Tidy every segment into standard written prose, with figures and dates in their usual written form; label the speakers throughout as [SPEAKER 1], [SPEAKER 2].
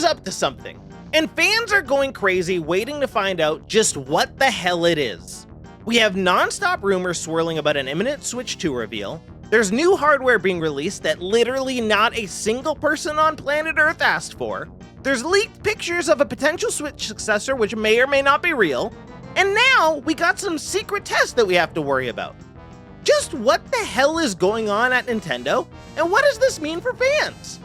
[SPEAKER 1] Nintendo's up to something, and fans are going crazy waiting to find out just what the hell it is. We have non-stop rumors swirling about an imminent Switch 2 reveal. There's new hardware being released that literally not a single person on planet Earth asked for. There's leaked pictures of a potential Switch successor which may or may not be real. And now we got some secret tests that we have to worry about. Just what the hell is going on at Nintendo? And what does this mean for fans?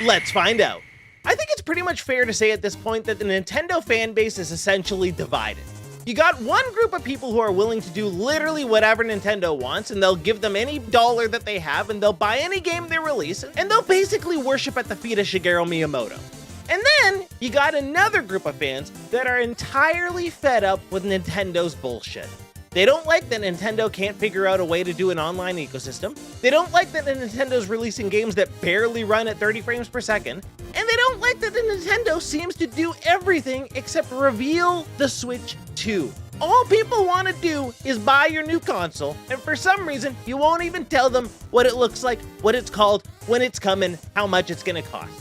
[SPEAKER 1] Let's find out. I think it's pretty much fair to say at this point that the Nintendo fan base is essentially divided. You got one group of people who are willing to do literally whatever Nintendo wants, and they'll give them any dollar that they have, and they'll buy any game they release, and they'll basically worship at the feet of Shigeru Miyamoto. And then you got another group of fans that are entirely fed up with Nintendo's bullshit. They don't like that Nintendo can't figure out a way to do an online ecosystem. They don't like that Nintendo's releasing games that barely run at 30 frames per second. And they don't like that the Nintendo seems to do everything except reveal the Switch 2. All people want to do is buy your new console, and for some reason, you won't even tell them what it looks like, what it's called, when it's coming, how much it's gonna cost.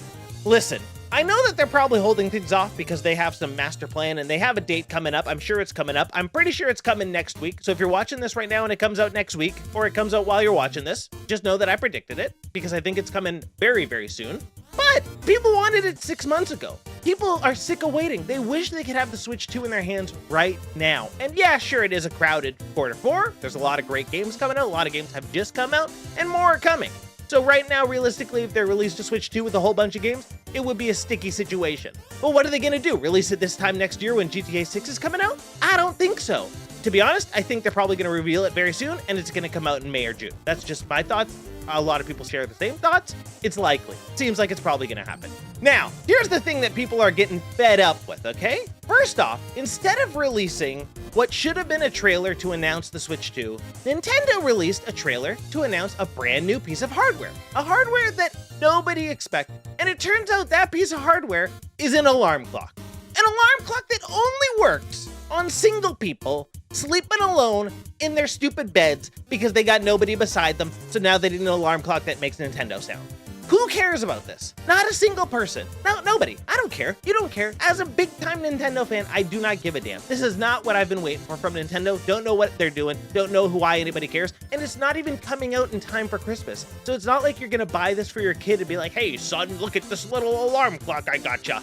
[SPEAKER 1] Listen, I know that they're probably holding things off because they have some master plan and they have a date coming up. I'm sure it's coming up. I'm pretty sure it's coming next week. So if you're watching this right now and it comes out next week, or it comes out while you're watching this, just know that I predicted it because I think it's coming very, very soon. But people wanted it 6 months ago. People are sick of waiting. They wish they could have the Switch 2 in their hands right now. And yeah, sure, it is a crowded Q4. There's a lot of great games coming out. A lot of games have just come out and more are coming. So right now, realistically, if they released a Switch 2 with a whole bunch of games, it would be a sticky situation. But what are they gonna do? Release it this time next year when GTA 6 is coming out? I don't think so. To be honest, I think they're probably gonna reveal it very soon and it's gonna come out in May or June. That's just my thoughts. A lot of people share the same thoughts. It's likely. Seems like it's probably gonna happen. Now, here's the thing that people are getting fed up with, okay? First off, instead of releasing what should have been a trailer to announce the Switch 2, Nintendo released a trailer to announce a brand new piece of hardware. A hardware that nobody expected. And it turns out that piece of hardware is an alarm clock. An alarm clock that only works on single people sleeping alone in their stupid beds because they got nobody beside them, so now they need an alarm clock that makes Nintendo sound. Who cares about this? Not a single person. No, nobody. I don't care. You don't care. As a big-time Nintendo fan, I do not give a damn. This is not what I've been waiting for from Nintendo. Don't know what they're doing. Don't know why anybody cares. And it's not even coming out in time for Christmas. So it's not like you're gonna buy this for your kid and be like, hey, son, look at this little alarm clock I gotcha.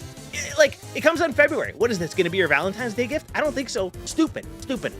[SPEAKER 1] Like, it comes out in February. What is this, gonna be your Valentine's Day gift? I don't think so. Stupid.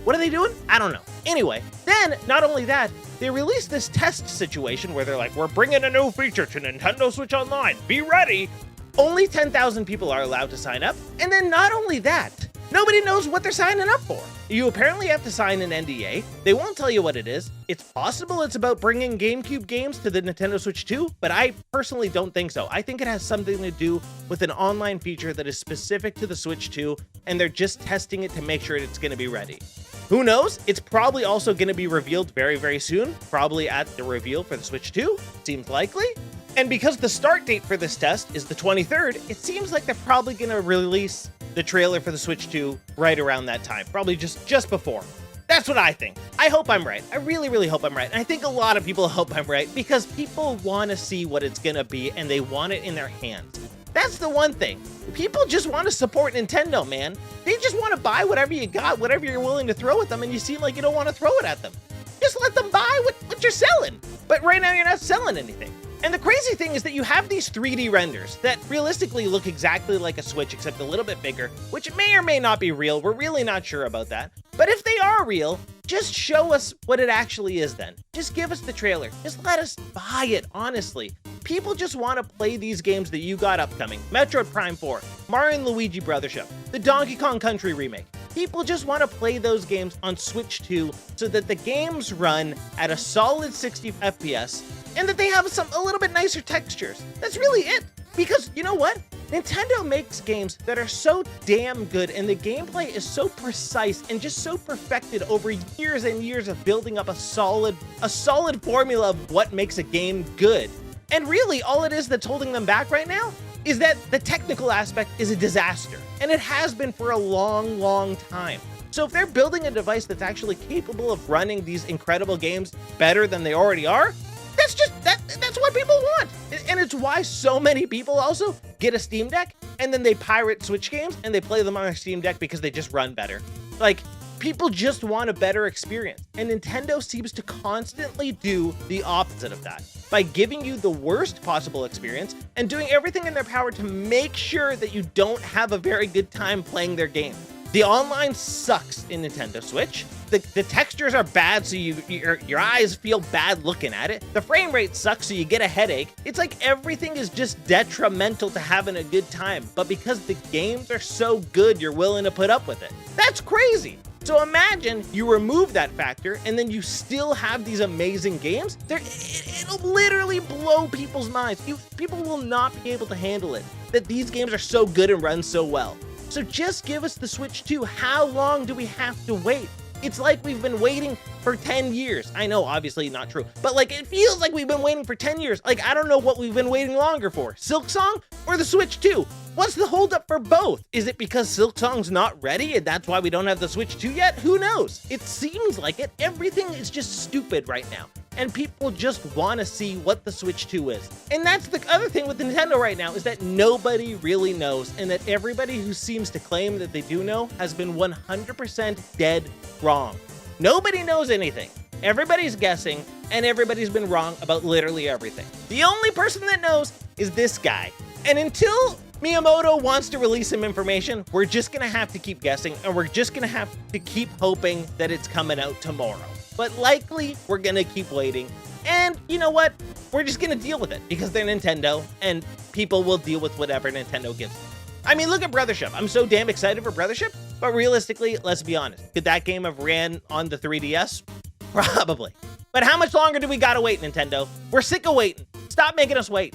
[SPEAKER 1] What are they doing? I don't know. Anyway, then, not only that, they released this test situation where they're like, we're bringing a new feature to Nintendo Switch Online. Be ready. Only 10,000 people are allowed to sign up. And then not only that, nobody knows what they're signing up for. You apparently have to sign an NDA. They won't tell you what it is. It's possible it's about bringing GameCube games to the Nintendo Switch 2, but I personally don't think so. I think it has something to do with an online feature that is specific to the Switch 2, and they're just testing it to make sure it's going to be ready. Who knows? It's probably also going to be revealed very, very soon, probably at the reveal for the Switch 2. Seems likely. And because the start date for this test is the 23rd, it seems like they're probably going to release the trailer for the Switch 2 right around that time, probably just before. That's what I think. I hope I'm right. I really, really hope I'm right. And I think a lot of people hope I'm right because people want to see what it's going to be and they want it in their hands. That's the one thing. People just want to support Nintendo, man. They just want to buy whatever you got, whatever you're willing to throw at them, and you seem like you don't want to throw it at them. Just let them buy what you're selling. But right now, you're not selling anything. And the crazy thing is that you have these 3D renders that realistically look exactly like a Switch, except a little bit bigger, which may or may not be real. We're really not sure about that. But if they are real, just show us what it actually is then. Just give us the trailer. Just let us buy it, honestly. People just want to play these games that you got upcoming. Metroid Prime 4, Mario & Luigi Brothership, the Donkey Kong Country remake. People just want to play those games on Switch 2 so that the games run at a solid 60 FPS and that they have a little bit nicer textures. That's really it. Because you know what? Nintendo makes games that are so damn good and the gameplay is so precise and just so perfected over years and years of building up a solid formula of what makes a game good. And really, all it is that's holding them back right now is that the technical aspect is a disaster. And it has been for a long, long time. So if they're building a device that's actually capable of running these incredible games better than they already are, that's what people want. And it's why so many people also get a Steam Deck and then they pirate Switch games and they play them on their Steam Deck because they just run better. Like, people just want a better experience, and Nintendo seems to constantly do the opposite of that by giving you the worst possible experience and doing everything in their power to make sure that you don't have a very good time playing their game. The online sucks in Nintendo Switch. The textures are bad, so your eyes feel bad looking at it. The frame rate sucks, so you get a headache. It's like everything is just detrimental to having a good time, but because the games are so good, you're willing to put up with it. That's crazy. So imagine you remove that factor and then you still have these amazing games. It'll literally blow people's minds. People will not be able to handle it, that these games are so good and run so well. So just give us the Switch 2. How long do we have to wait? It's like we've been waiting for 10 years. I know, obviously not true, but like it feels like we've been waiting for 10 years. Like, I don't know what we've been waiting longer for, Silksong or the Switch 2? What's the holdup for both? Is it because Silksong's not ready and that's why we don't have the Switch 2 yet? Who knows? It seems like it. Everything is just stupid right now, and people just want to see what the Switch 2 is. And that's the other thing with Nintendo right now, is that nobody really knows, and that everybody who seems to claim that they do know has been 100% dead wrong. Nobody knows anything. Everybody's guessing, and everybody's been wrong about literally everything. The only person that knows is this guy. And until Miyamoto wants to release some information, we're just gonna have to keep guessing, and we're just gonna have to keep hoping that it's coming out tomorrow. But likely, we're gonna keep waiting. And you know what? We're just gonna deal with it because they're Nintendo, and people will deal with whatever Nintendo gives them. I mean, look at Brothership. I'm so damn excited for Brothership, but realistically, let's be honest. Could that game have ran on the 3DS? Probably. But how much longer do we gotta wait, Nintendo? We're sick of waiting. Stop making us wait.